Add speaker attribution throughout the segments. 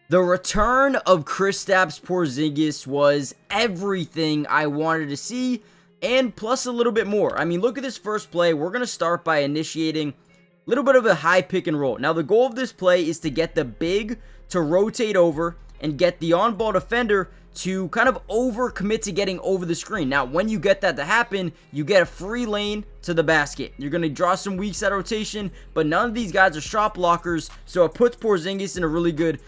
Speaker 1: The return of Kristaps Porzingis was everything I wanted to see, and plus a little bit more. I mean, look at this first play. We're going to start by initiating a little bit of a high pick and roll. Now, the goal of this play is to get the big to rotate over and get the on-ball defender to kind of overcommit to getting over the screen. Now, when you get that to happen, you get a free lane to the basket. You're going to draw some weak side rotation, but none of these guys are shot blockers, so it puts Porzingis in a really good,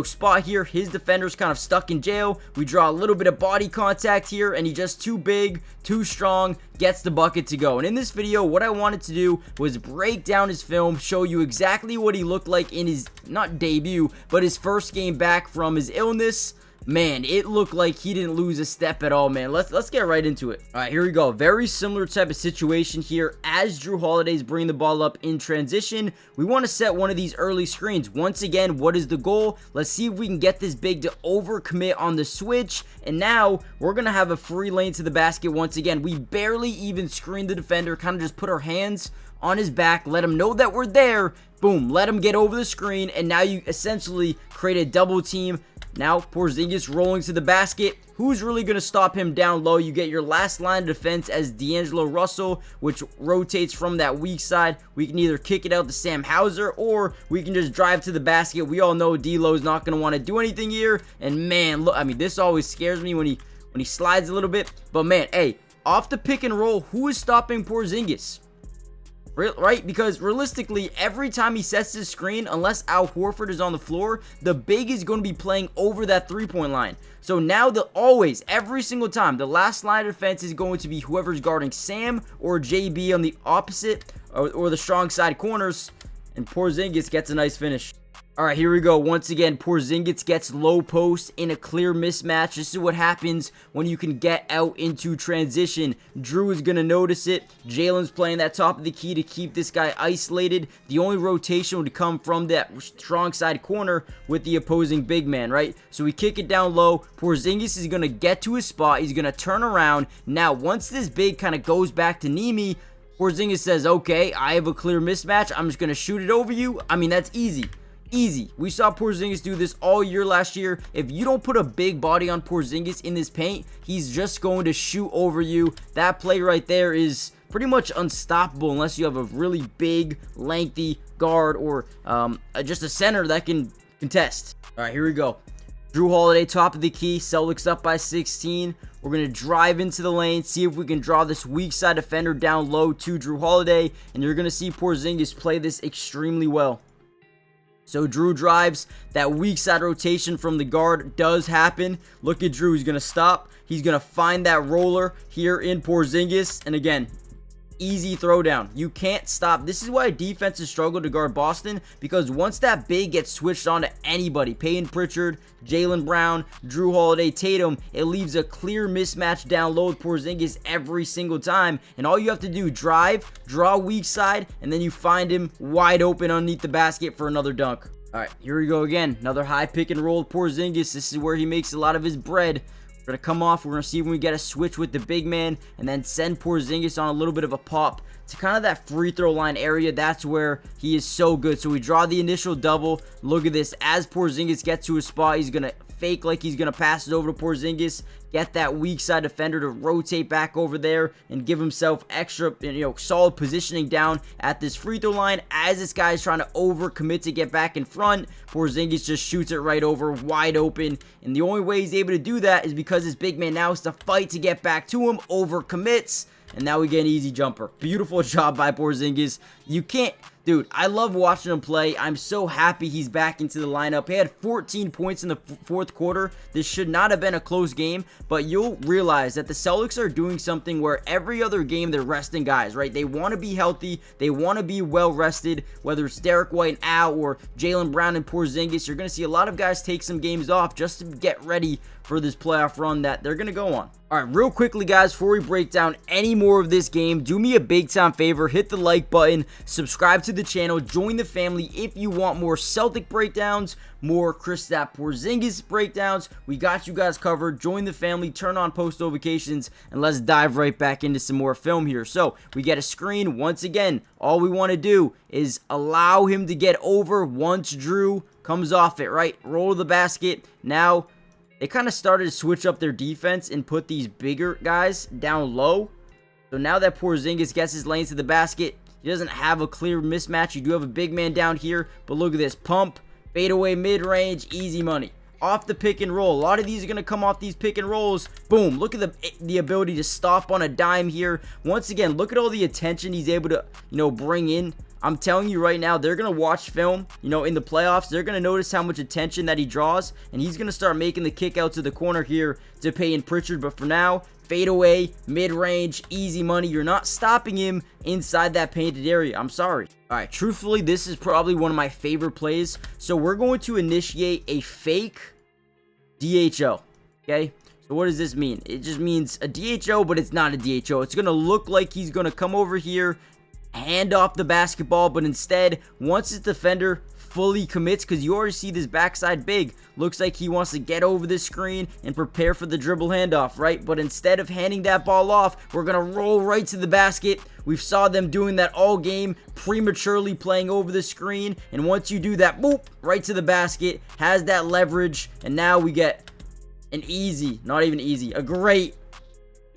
Speaker 1: spot here. His defender's kind of stuck in jail. We draw a little bit of body contact here, and he's just too big, too strong, gets the bucket to go. And in this video, what I wanted to do was break down his film, show you exactly what he looked like in his, not debut, but his first game back from his illness. Man, it looked like he didn't lose a step at all, man. Let's get right into it. All right, here we go. Very similar type of situation here. As Jrue Holiday's bringing the ball up in transition, we want to set one of these early screens. Once again, what is the goal? Let's see if we can get this big to overcommit on the switch. And now we're going to have a free lane to the basket once again. We barely even screened the defender, kind of just put our hands on his back, let him know that we're there. Boom, let him get over the screen, and now you essentially create a double team. Now Porzingis rolling to the basket. Who's really going to stop him down low? You get your last line of defense as D'Angelo Russell, which rotates from that weak side. We can either kick it out to Sam Hauser, or we can just drive to the basket. We all know D'Lo's not going to want to do anything here. And man, look, I mean, this always scares me when he slides a little bit. But man, hey, off the pick and roll, who is stopping Porzingis? Right? Because realistically, every time he sets his screen, unless Al Horford is on the floor, the big is going to be playing over that three-point line. So now, every single time, the last line of defense is going to be whoever's guarding Sam or JB on the opposite or the strong side corners, and Porzingis gets a nice finish. All right, here we go. Once again, Porzingis gets low post in a clear mismatch. This is what happens when you can get out into transition. Jrue is going to notice it. Jalen's playing that top of the key to keep this guy isolated. The only rotation would come from that strong side corner with the opposing big man, right? So we kick it down low. Porzingis is going to get to his spot. He's going to turn around. Now, once this big kind of goes back to Nemi, Porzingis says, okay, I have a clear mismatch. I'm just going to shoot it over you. I mean, that's easy. Easy. We saw Porzingis do this all year last year. If you don't put a big body on Porzingis in this paint, he's just going to shoot over you. That play right there is pretty much unstoppable unless you have a really big, lengthy guard or just a center that can contest. All right, here we go. Jrue Holiday, top of the key. Celtics up by 16. We're going to drive into the lane, see if we can draw this weak side defender down low to Jrue Holiday, and you're going to see Porzingis play this extremely well. So Jrue drives, that weak side rotation from the guard does happen. Look at Jrue, he's going to stop. He's going to find that roller here in Porzingis. And again, easy throwdown. You can't stop. This is why defenses struggle to guard Boston, because once that big gets switched on to anybody, Peyton Pritchard, Jaylen Brown, Jrue Holiday, Tatum, it leaves a clear mismatch down low with Porzingis every single time. And all you have to do, drive, draw weak side, and then you find him wide open underneath the basket for another dunk. All right, here we go again. Another high pick and roll with Porzingis. This is where he makes a lot of his bread. We're going to come off. We're going to see when we get a switch with the big man and then send Porzingis on a little bit of a pop to kind of that free throw line area. That's where he is so good. So we draw the initial double. Look at this. As Porzingis gets to his spot, he's going to fake like he's going to pass it over to Porzingis. Get that weak side defender to rotate back over there and give himself extra, solid positioning down at this free throw line. As this guy is trying to overcommit to get back in front, Porzingis just shoots it right over, wide open. And the only way he's able to do that is because his big man now has to fight to get back to him, overcommits, and now we get an easy jumper. Beautiful job by Porzingis. You can't... Dude, I love watching him play. I'm so happy he's back into the lineup. He had 14 points in the fourth quarter. This should not have been a close game, but you'll realize that the Celtics are doing something where every other game they're resting guys, right? They want to be healthy. They want to be well rested, whether it's Derek White and Al or Jaylen Brown and Porzingis. You're going to see a lot of guys take some games off just to get ready for this playoff run that they're going to go on. All right, real quickly, guys, before we break down any more of this game, do me a big time favor. Hit the like button, subscribe to the channel, join the family if you want more Celtic breakdowns, more Kristaps Porzingis breakdowns. We got you guys covered. Join the family, turn on post notifications, and let's dive right back into some more film here. So we get a screen. Once again, all we want to do is allow him to get over once Jrue comes off it, right? Roll the basket. Now, they kind of started to switch up their defense and put these bigger guys down low. So now that Porzingis gets his lanes to the basket, he doesn't have a clear mismatch. You do have a big man down here, but look at this. Pump, fade away mid-range, easy money. Off the pick and roll. A lot of these are going to come off these pick and rolls. Boom. Look at the ability to stop on a dime here. Once again, look at all the attention he's able to, bring in. I'm telling you right now, they're going to watch film, in the playoffs. They're going to notice how much attention that he draws, and he's going to start making the kick out to the corner here to Payton Pritchard. But for now, fade away, mid-range, easy money. You're not stopping him inside that painted area. I'm sorry. All right, truthfully, this is probably one of my favorite plays. So we're going to initiate a fake DHO, okay? So what does this mean? It just means a DHO, but it's not a DHO. It's going to look like he's going to come over here, hand off the basketball, but instead, once his defender fully commits, because you already see this backside big, looks like he wants to get over this screen and prepare for the dribble handoff, right? But instead of handing that ball off, we're going to roll right to the basket. We've saw them doing that all game, prematurely playing over the screen, and once you do that, boop, right to the basket, has that leverage, and now we get an easy, not even easy, a great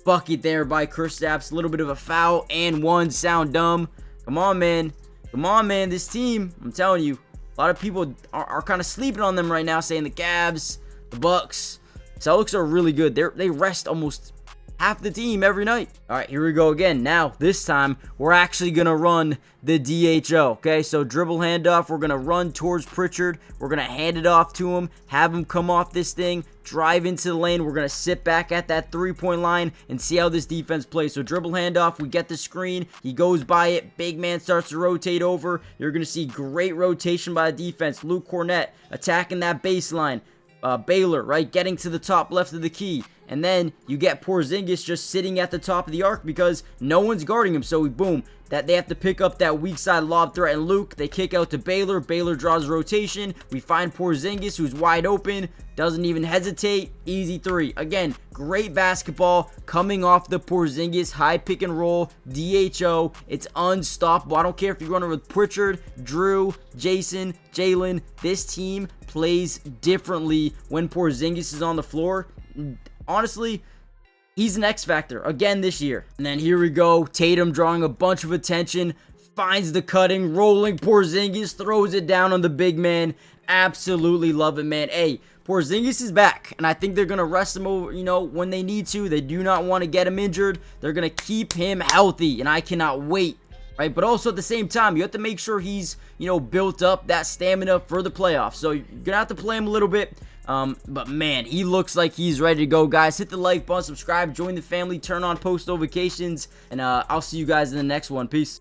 Speaker 1: bucket there by Kristaps. A little bit of a foul and one. Sound dumb. Come on, man. Come on, man. This team, I'm telling you, a lot of people are kind of sleeping on them right now, saying the Cavs, the Bucks, Celtics are really good. They rest almost half the team every night. All right, here we go again. Now, this time, we're actually going to run the DHO, okay? So, dribble handoff. We're going to run towards Pritchard. We're going to hand it off to him, have him come off this thing, drive into the lane. We're going to sit back at that three-point line and see how this defense plays. So, dribble handoff. We get the screen. He goes by it. Big man starts to rotate over. You're going to see great rotation by the defense. Luke Cornett attacking that baseline. Baylor, right, getting to the top left of the key. And then you get Porzingis just sitting at the top of the arc because no one's guarding him. So, boom, that they have to pick up that weak side lob threat. And Luke, they kick out to Baylor. Baylor draws rotation. We find Porzingis, who's wide open. Doesn't even hesitate. Easy three. Again, great basketball coming off the Porzingis high pick and roll. DHO. It's unstoppable. I don't care if you're running with Pritchard, Drew, Jason, Jalen. This team plays differently when Porzingis is on the floor. Honestly, he's an X factor again this year. And then here we go. Tatum drawing a bunch of attention. Finds the cutting, rolling Porzingis, throws it down on the big man. Absolutely love it, man. Hey, Porzingis is back, and I think they're going to rest him over, when they need to. They do not want to get him injured. They're going to keep him healthy, and I cannot wait, right? But also at the same time, you have to make sure he's, built up that stamina for the playoffs. So you're going to have to play him a little bit. But man, he looks like he's ready to go, guys. Hit the like button, subscribe, join the family, turn on post notifications, and I'll see you guys in the next one. Peace.